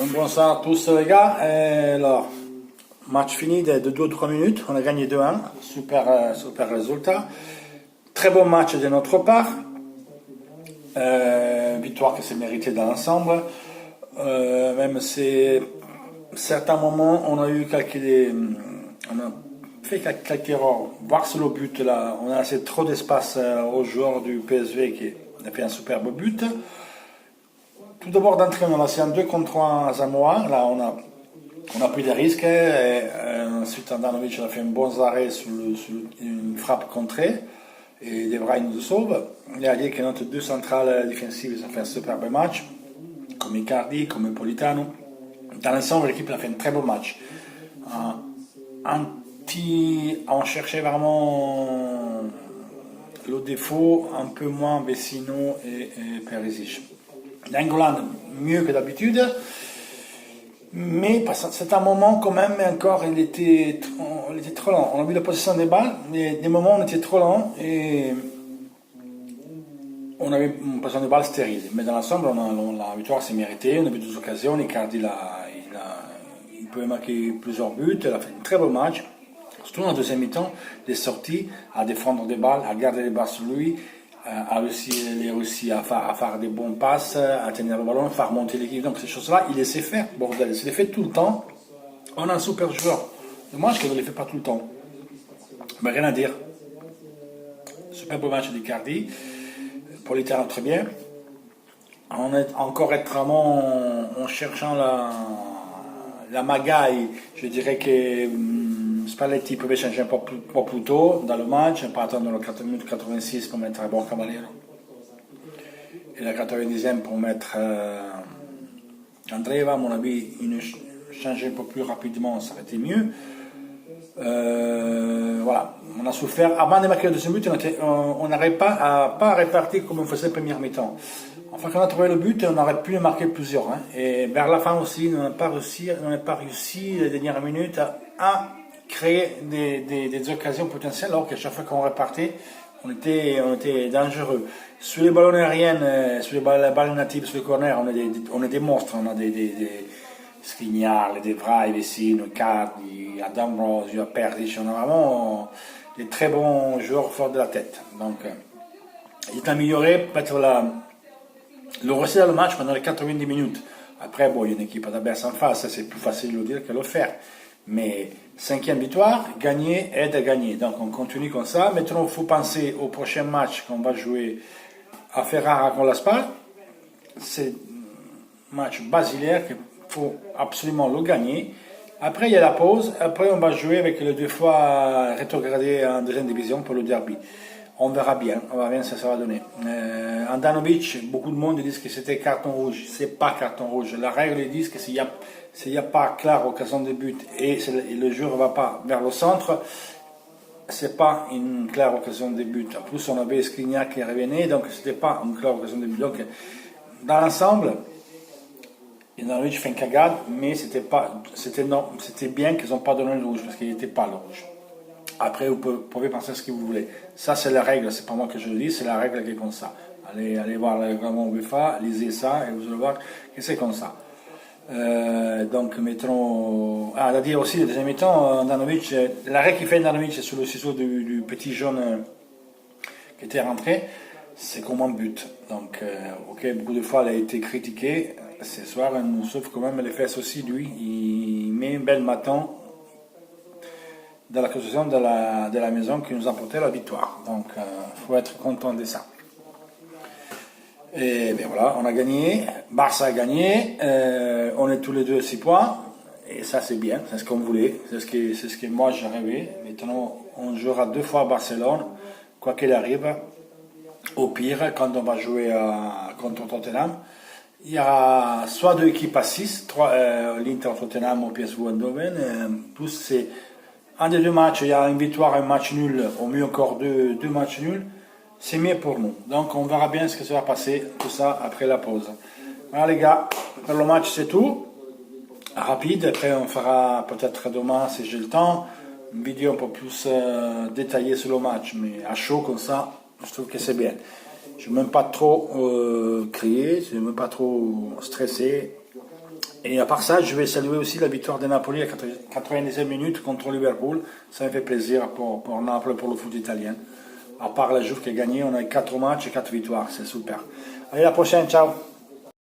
Bonsoir à tous les gars. Alors, match fini de 2 ou 3 minutes. On a gagné 2-1. Super résultat. Très bon match de notre part. Victoire qui s'est méritée dans l'ensemble. Même si certains moments on a eu on a fait quelques erreurs. Voir sur le but là, on a laissé trop d'espace aux joueurs du PSV qui a fait un superbe but. Tout d'abord d'entrée, on a lancé un 2 contre 3 à Zamoa. Là, on a pris des risques. Et, ensuite, Andanovic a fait un bon arrêt sur une frappe contrée. Et De Vrij nous sauve. Il y a qui est notre deux centrales défensives, ils ont fait un superbe match. Comme Icardi, comme Politano. Dans l'ensemble, l'équipe a fait un très beau match. On cherchait vraiment le défaut, un peu moins Vecino et Perisic. Nainggolan mieux que d'habitude, mais c'est un moment quand même encore, il était trop lent. On a vu la position des balles, mais des moments on était trop lent et on avait une position des balles stérile. Mais dans l'ensemble, la victoire s'est méritée, on a vu deux occasions, Icardi il pouvait marquer plusieurs buts, il a fait un très beau match. Surtout dans la deuxième mi-temps, il est sorti à défendre des balles, à garder les balles sur lui, a réussi à faire des bons passes, à tenir le ballon, à faire monter l'équipe. Donc ces choses-là, il les sait faire, bordel. Il les fait tout le temps. On a un super joueur. Dommage qu'il ne les fait pas tout le temps. Mais rien à dire. Super beau match d'Icardi. Politano très bien. On est encore vraiment en cherchant la magaille. Je dirais que Spalletti pouvait changer un peu plus tôt dans le match, pas attendre le 4 minutes 86 pour mettre un bon Caballero. Et la 90e pour mettre Andreeva, à mon avis, changer un peu plus rapidement, ça aurait été mieux. Voilà, on a souffert. Avant de marquer le deuxième but, on n'arrivait pas à répartir comme on faisait la première mi-temps. Enfin, quand on a trouvé le but, on aurait pu le marquer plusieurs. Hein. Et vers la fin aussi, on n'a pas réussi les dernières minutes à créer des occasions potentielles, alors qu'à chaque fois qu'on repartait, on était dangereux. Sur les ballons aériennes, sur les balles natives, sur les corners, on est des monstres. On a des Skriniar, De Vrij, Vecino, Icardi, D'Ambrosio, Perisic. On a vraiment des très bons joueurs forts de la tête. Donc, il est amélioré, peut-être le rester dans le match pendant les 90 minutes. Après, bon, il y a une équipe adverse en face, c'est plus facile de le dire que de le faire. Mais 5e victoire, gagner aide à gagner. Donc on continue comme ça. Maintenant, il faut penser au prochain match qu'on va jouer à Ferrara contre la Spal. C'est un match basilaire qu'il faut absolument le gagner. Après, il y a la pause. Après, on va jouer avec les 2 fois rétrogradé en deuxième division pour le derby. On verra bien ce que ça va donner. Andanovic, beaucoup de monde disent que c'était carton rouge. C'est pas carton rouge. La règle dit que s'il n'y a pas claire occasion de but et le joueur ne va pas vers le centre, c'est pas une claire occasion de but. En plus, on avait Skriniar qui revenait, donc c'était pas une claire occasion de but. Donc, dans l'ensemble, Andanovic fait une cagade, mais c'était bien qu'ils n'ont pas donné le rouge parce qu'il n'était pas le rouge. Après, vous pouvez penser ce que vous voulez. Ça, c'est la règle, c'est pas moi que je le dis, c'est la règle qui est comme ça. Allez voir le règlement UEFA, lisez ça et vous allez voir que c'est comme ça. Donc, mettons. Ah, à dire aussi, le deuxième mi-temps, Andanovic, l'arrêt qu'il fait Andanovic sur le ciseau du petit jaune qui était rentré, c'est comme un but. Donc, ok, beaucoup de fois, il a été critiqué. Ce soir, il nous sauve quand même les fesses aussi, lui. Il met un bel matin dans la construction de la maison qui nous a apporté la victoire. Donc, il faut être content de ça. Et bien voilà, on a gagné. Barça a gagné. On est tous les deux à 6 points. Et ça, c'est bien. C'est ce qu'on voulait. C'est ce que moi, j'ai rêvé. Maintenant, on jouera 2 fois à Barcelone. Quoi qu'il arrive, au pire, quand on va jouer contre Tottenham, il y aura soit 2 équipes à 6, l'Inter Tottenham ou PSV Eindhoven. Plus c'est un des 2 matchs, il y a une victoire et un match nul, au mieux encore 2 matchs nuls, c'est mieux pour nous. Donc on verra bien ce que ça va passer, tout ça après la pause. Voilà les gars, pour le match c'est tout. Rapide, après on fera peut-être demain si j'ai le temps, une vidéo un peu plus détaillée sur le match, mais à chaud comme ça, je trouve que c'est bien. Je ne veux même pas trop crier, je ne veux même pas trop stresser. Et à part ça, je vais saluer aussi la victoire de Napoli à 90e minute contre Liverpool. Ça me fait plaisir pour Naples, pour le foot italien. À part la Juve qui a gagné, on a 4 matchs et 4 victoires. C'est super. Allez, à la prochaine. Ciao.